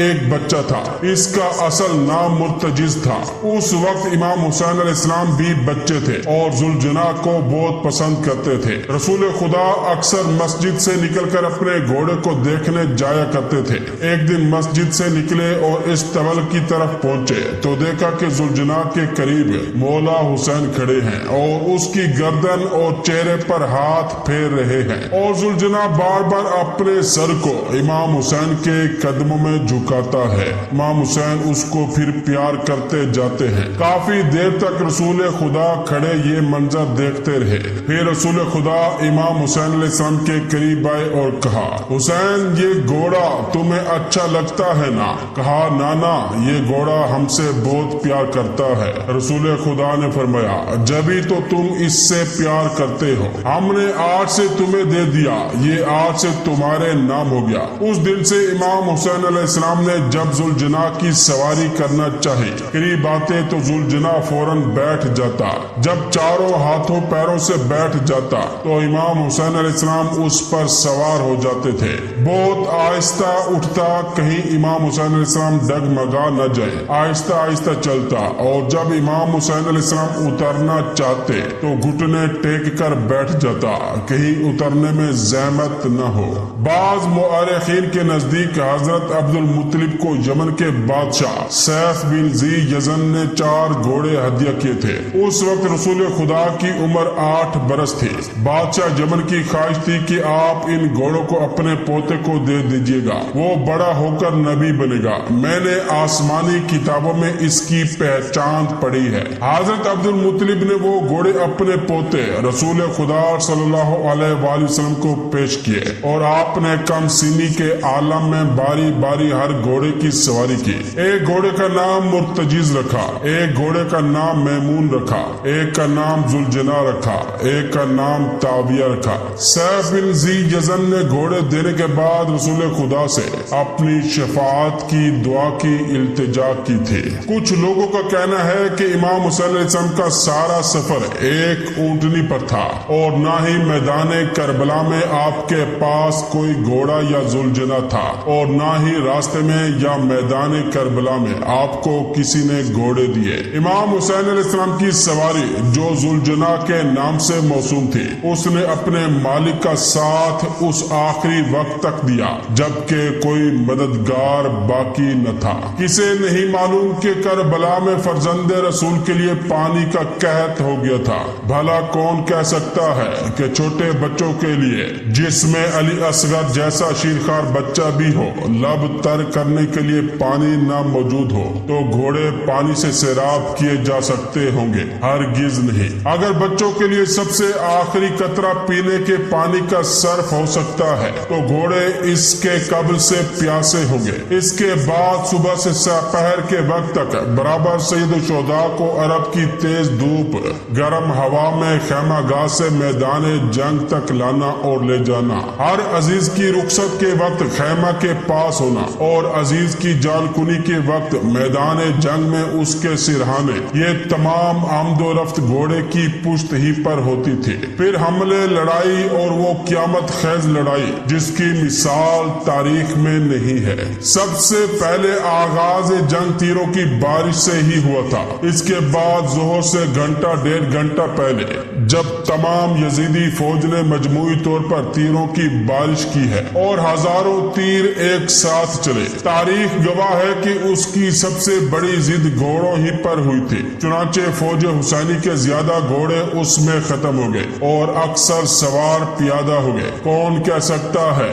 ایک بچہ تھا، اس کا اصل نام مرتجز تھا۔ اس وقت امام حسین علیہ السلام بھی بچے تھے اور ذوالجناح کو بہت پسند کرتے تھے۔ رسول خدا اکثر مسجد سے نکل کر اپنے گھوڑے کو دیکھنے جایا کرتے تھے۔ ایک دن مسجد سے نکلے اور اس طول کی طرف پہنچے تو دیکھا کہ ذوالجناح کے قریب مولا حسین کھڑے ہیں اور اس کی گردن اور چہرے پر ہاتھ پھیر رہے ہیں، اور ذوالجناح بار بار اپنے سر کو امام حسین کے قدموں میں جھکاتا ہے۔ امام حسین اس کو پھر پیار کرتے جاتے ہیں۔ کافی دیر تک رسول خدا کھڑے یہ منظر دیکھتے رہے۔ پھر رسول خدا امام حسین علیہ السلام کے قریب آئے اور کہا، حسین یہ گھوڑا تمہیں اچھا لگتا ہے نا؟ کہا، نانا یہ گھوڑا ہم سے بہت پیار کرتا ہے۔ رسول خدا نے فرمایا، جبھی تو تم اس سے پیار کرتے ہو، ہم نے آج سے تمہیں دے دیا، یہ آج سے تمہارے نام ہو گیا۔ اس دن سے امام حسین علیہ السلام نے جب ذوالجناح کی سواری کرنا چاہی، قریب آتے تو ذوالجناح فوراً بیٹھ جاتا۔ جب چاروں ہاتھوں پیروں سے بیٹھ جاتا تو امام حسین علیہ السلام اس پر سوار ہو جاتے تھے۔ بہت آہستہ اٹھتا، کہیں امام حسین علیہ السلام ڈگمگا نہ جائے، آہستہ آہستہ چلتا، اور جب امام حسین علیہ السلام اترنا چاہتے تو گھٹنے ٹیک کر بیٹھ جاتا، کہیں اترنے میں زحمت نہ ہو۔ بعض مورخین کے نزدیک حضرت عبد المطلب کو یمن کے بادشاہ سیف بن ذی یزن نے 4 گھوڑے ہدیہ کیے تھے۔ اس وقت رسول خدا کی عمر 8 برس تھی۔ بادشاہ یمن کی خواہش تھی کہ آپ ان گھوڑوں کو اپنے پوتے کو دے دیجیے گا، وہ بڑا ہو کر نبی بنے گا۔ میں نے آسمانی کتابوں میں اس کی پہچان پڑھی ہے۔ حضرت عبد المطلب نے وہ گھوڑے اپنے پوتے رسول خدا صلی اللہ علیہ وآلہ وسلم کو پیش کیے، اور آپ نے کم سینی کے عالم میں باری باری ہر گھوڑے کی سواری کی۔ ایک گھوڑے کا نام مرتجز رکھا، ایک گھوڑے کا نام میمون رکھا، ایک کا نام ذوالجناح رکھا، ایک کا نام تاویہ رکھا۔ سیف بن ذی یزن نے گھوڑے دینے کے بعد رسول خدا سے اپنی شفاعت کی دعا کی التجا کی تھی۔ کچھ لوگوں کا کہنا ہے کہ امام حسین علیہ السلام کا سارا سفر ایک اونٹنی پر تھا، اور نہ ہی میدان کربلا میں آپ کے پاس کوئی گھوڑا یا ذوالجناح تھا، اور نہ ہی راستے میں یا میدان کربلا میں آپ کو کسی نے گھوڑے دیے۔ امام حسین علیہ السلام کی سواری جو ذوالجناح کے نام سے موسوم تھی، اس نے اپنے مالک کا ساتھ اس آخری وقت تک دیا جبکہ کوئی مددگار باقی نہ تھا۔ کسے نہیں معلوم کہ کربلا میں فرزند رسول کے لیے پانی کا قحط ہو گیا تھا۔ بھلا کون کہہ سکتا ہے کہ چھوٹے بچوں کے لیے، جس میں علی اصغر جیسا شیرخوار بچہ بھی ہو، لب تر کرنے کے لیے پانی نہ موجود ہو تو گھوڑے پانی سے سیراب کیے جا سکتے ہوں گے؟ ہرگز نہیں۔ اگر بچوں کے لیے سب سے آخری قطرہ پینے کے پانی کا صرف ہو سکتا ہے تو گھوڑے اس کے قبل سے پیاسے ہوں گے۔ اس کے بعد صبح سے سپہر کے وقت تک برابر سید الشہداء کو عرب کی تیز دھوپ، گرم ہوا میں خیمہ گاہ سے میدان جنگ تک لانا اور لے جانا، ہر عزیز کی رخصت کے وقت خیمہ کے پاس ہونا، اور عزیز کی جان کنی کے وقت میدان جنگ میں اس کے سرہانے، یہ تمام آمد و رفت گھوڑے کی پشت ہی پر ہوتی تھی۔ پھر حملے، لڑائی، اور وہ قیامت خیز لڑائی جس کی مثال تاریخ میں نہیں ہے۔ سب سے پہلے آغاز جنگ تیروں کی بارش سے ہی ہوا تھا۔ اس کے بعد ظہر سے گھنٹہ 1.5 گھنٹہ پہلے جب تمام یزیدی فوج نے مجموعی طور پر تیروں کی بارش کی ہے اور ہزاروں تیر ایک ساتھ چلے، تاریخ گواہ ہے کہ اس کی سب سے بڑی ضد گھوڑوں ہی پر ہوئی تھی۔ چنانچہ فوج حسینی کے زیادہ گھوڑے اس میں ختم ہو گئے اور اکثر سوار پیادہ ہو گئے۔ کون کہہ سکتا ہے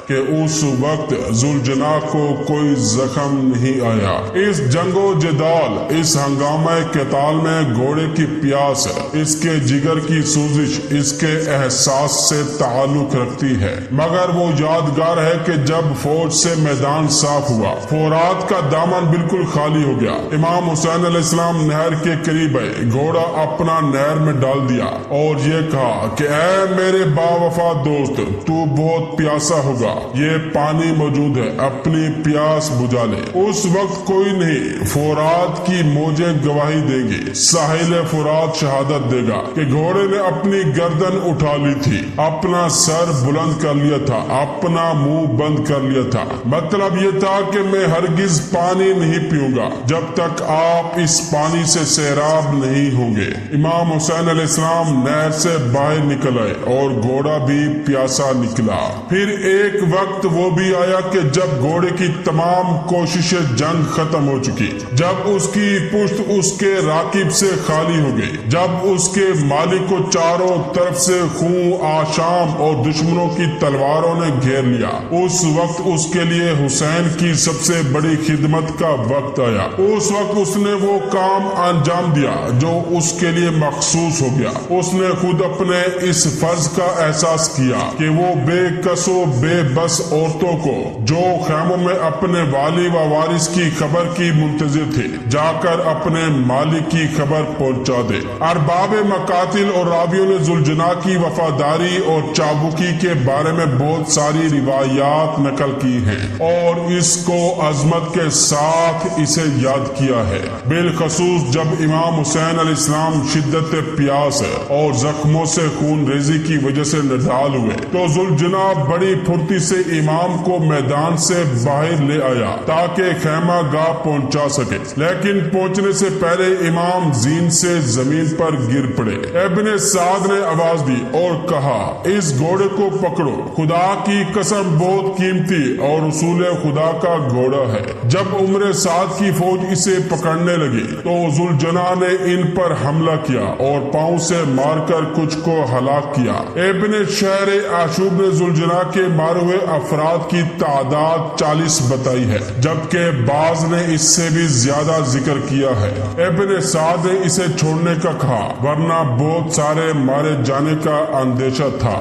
کہ اس وقت ذوالجناح کو کوئی زخم نہیں آیا؟ اس جنگ و جدال، اس ہنگامہ قتال میں گھوڑے کی پیاس، اس کے جگر کی سوزش اس کے احساس سے تعلق رکھتی ہے، مگر وہ یادگار ہے کہ جب فوج سے میدان صاف ہوا، فورات کا دامن بالکل خالی ہو گیا، امام حسین علیہ السلام نہر کے قریب آئے، گھوڑا اپنا نہر میں ڈال دیا اور یہ کہا کہ اے میرے با وفا دوست، تو بہت پیاسا ہوگا، یہ پانی موجود ہے، اپنی پیاس بجھا لے۔ اس وقت کوئی نہیں، فرات کی موجیں گواہی دیں گی، ساحل فرات شہادت دے گا کہ گھوڑے نے اپنی گردن اٹھا لی تھی، اپنا سر بلند کر لیا تھا، اپنا منہ بند کر لیا تھا۔ مطلب یہ تھا کہ میں ہرگز پانی نہیں پیوں گا جب تک آپ اس پانی سے سیراب نہیں ہوں گے۔ امام حسین علیہ السلام نہر سے باہر نکل آئے اور گھوڑا بھی پیاسا نکلا۔ پھر ایک وقت وہ بھی آیا کہ جب گھوڑے کی تمام کوششیں جنگ ختم ہو چکی، جب اس کی پشت اس کے راکب سے خالی ہو گئی، جب اس کے مالک کو چاروں طرف سے خون، آشام اور دشمنوں کی تلواروں نے گھیر لیا، اس وقت اس کے لیے حسین کی سب سے بڑی خدمت کا وقت آیا۔ اس وقت اس نے وہ کام انجام دیا جو اس کے لیے مخصوص ہو گیا۔ اس نے خود اپنے اس فرض کا احساس کیا کہ وہ بے کس و بے بس عورتوں کو جو خیموں میں اپنے والی و وارث کی خبر کی منتظر تھے، جا کر اپنے مالک کی خبر پہنچا دے۔ ارباب مقاتل اور راویوں نے ذوالجناح کی وفاداری اور چابکی کے بارے میں بہت ساری روایات نقل کی ہیں اور اس کو عظمت کے ساتھ اسے یاد کیا ہے، بالخصوص جب امام حسین علیہ السلام شدت پیاس اور زخموں سے خون ریزی کی وجہ سے نڈال ہوئے تو ذوالجناح بڑی پھرتی سے امام کو میدان سے باہر لے آیا تاکہ خیمہ گاہ پہنچا سکے، لیکن پہنچنے سے پہلے امام زین سے زمین پر گر پڑے۔ ابن سعد نے آواز دی اور کہا، اس گھوڑے کو پکڑو، خدا کی قسم بہت قیمتی اور رسول خدا کا گھوڑا ہے۔ جب عمر سعد کی فوج اسے پکڑنے لگی تو ذوالجناح نے ان پر حملہ کیا اور پاؤں سے مار کر کچھ کو ہلاک کیا۔ ابن شہر عاشوب نے ذوالجناح کے مارے ہوئے افراد کی تعداد 40 بتائی ہے، جبکہ بعض نے اس سے بھی زیادہ ذکر کیا ہے۔ ابن سعد نے اسے چھوڑنے کا کہا ورنہ بہت سارے مارے جانے کا اندیشہ تھا۔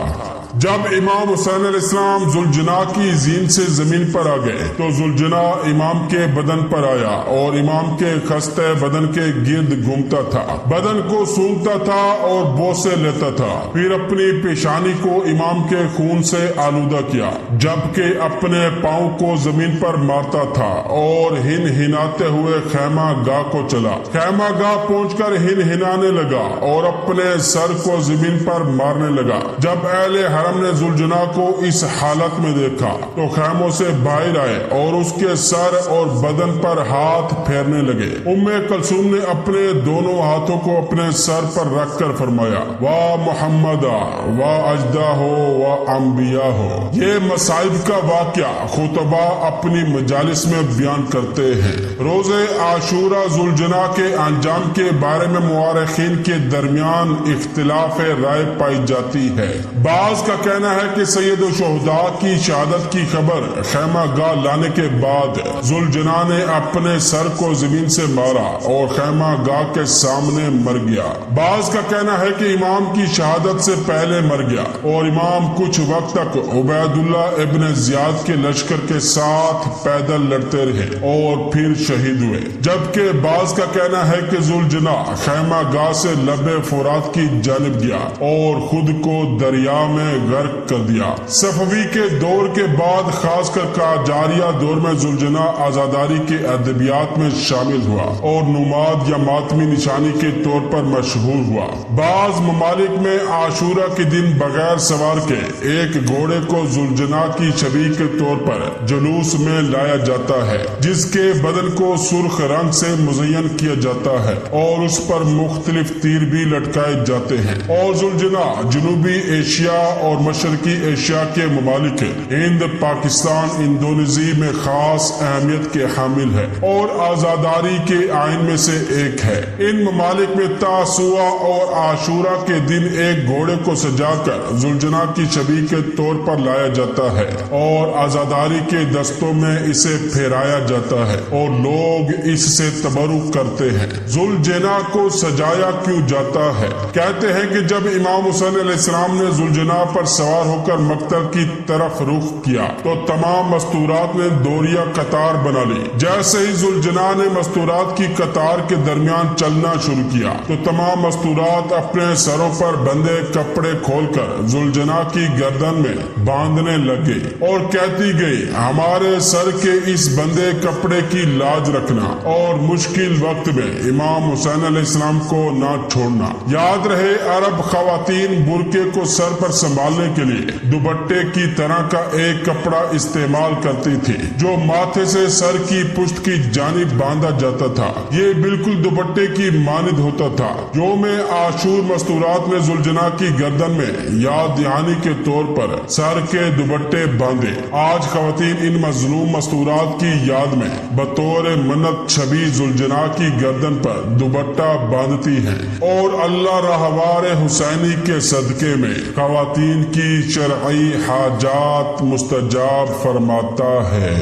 جب امام حسین علیہ السلام ذوالجناح کی زین سے زمین پر آ گئے تو ذوالجناح امام کے بدن پر آیا اور امام کے خستہ بدن کے گرد گھومتا تھا، بدن کو سونگتا تھا اور بوسے لیتا تھا، پھر اپنی پیشانی کو امام کے خون سے آلودہ کیا، جبکہ اپنے پاؤں کو زمین پر مارتا تھا اور ہن ہناتے ہوئے خیمہ گاہ کو چلا۔ خیمہ گاہ پہنچ کر ہن ہنانے لگا اور اپنے سر کو زمین پر مارنے لگا۔ جب اہل حرم نے ذوالجناح کو اس حالت میں دیکھا تو خیموں سے باہر آئے اور اس کے سر اور بدن پر ہاتھ پھیرنے لگے۔ ام کلثوم نے اپنے دونوں ہاتھوں کو اپنے سر پر رکھ کر فرمایا، واہ محمد واہ اجدہ ہو واہ انبیاء ہو۔ یہ مصائب کا واقعہ خطبہ اپنی مجالس میں بیان کرتے ہیں۔ روز عاشورہ ذوالجناح کے انجام کے بارے میں مورخین کے درمیان اختلاف رائے پائی جاتی ہے۔ بعض کا کہنا ہے کہ سید الشہداء کی شہادت کی خبر خیمہ گاہ لانے کے بعد ذوالجناح نے اپنے سر کو زمین سے مارا اور خیمہ گاہ کے سامنے مر گیا۔ بعض کا کہنا ہے کہ امام کی شہادت سے پہلے مر گیا اور امام کچھ وقت تک عبید اللہ ابن زیاد کے لشکر کے ساتھ پیدل لڑتے رہے اور پھر شہید ہوئے، جبکہ بعض کا کہنا ہے کہ ذوالجناح خیمہ گاہ سے لب فرات کی جانب گیا اور خود کو دریا میں غرق کر دیا۔ صفوی کے دور کے بعد خاص کر قاجاریہ دور میں ذوالجناح آزاداری کے ادبیات میں شامل ہوا اور نماد یا ماتمی نشانی کے طور پر مشہور ہوا۔ بعض ممالک میں عاشورہ کے دن بغیر سوار کے ایک گھوڑے کو ذوالجناح کی شبیہ کے طور پر جلوس میں لایا جاتا ہے، جس کے بدن کو سرخ رنگ سے مزین کیا جاتا ہے اور اس پر مختلف تیر بھی لٹکائے جاتے ہیں، اور ذوالجناح جنوبی ایشیا اور مشرقی ایشیا کے ممالک ہند، پاکستان، انڈونیزی میں خاص اہمیت کے حامل ہے اور آزاداری کے آئین میں سے ایک ہے۔ ان ممالک میں تاسوعا اور عاشورہ کے دن ایک گھوڑے کو سجا کر ذوالجناح کی شبیہ کے طور پر لایا جاتا ہے اور آزاداری کے دستوں میں اسے پھیرایا جاتا ہے اور لوگ اس سے تبرک کرتے ہیں۔ ذوالجناح کو سجایا کیوں جاتا ہے؟ کہتے ہیں کہ جب امام حسین علیہ السلام نے ذوالجناح پر سوار ہو کر مقتل کی طرف رخ کیا تو تمام مستورات نے دوریہ قطار بنا لی۔ جیسے ہی ذوالجناح نے مستورات کی قطار کے درمیان چلنا شروع کیا تو تمام مستورات اپنے سروں پر بندے کپڑے کھول کر ذوالجناح کی گردن میں باندھنے لگ گئی اور کہتی گئی ہمارے سر کے اس بندے کپڑے کی لاج رکھنا اور مشکل وقت میں امام حسین علیہ السلام کو نہ چھوڑنا۔ یاد رہے عرب خواتین برقعے کو سر پر سنبھالنے کے لیے دوپٹے کی طرح کا ایک کپڑا استعمال کرتی تھی جو ماتھے سے سر کی پشت کی جانب باندھا جاتا تھا۔ یہ بالکل دوپٹے کی مانند ہوتا تھا۔ یوم عاشور مستورات نے ذوالجناح کی گردن میں یاد دہانی کے طور پر سر کے دوپٹے باندھے۔ آج خواتین ان مظلوم مستورات کی یاد میں بطور منت شبی ذوالجناح کی گردن پر دوپٹہ باندھتی ہیں اور اللہ راہوار حسینی کے صدقے میں خواتین کی شرعی حاجات مستجاب فرماتا ہے۔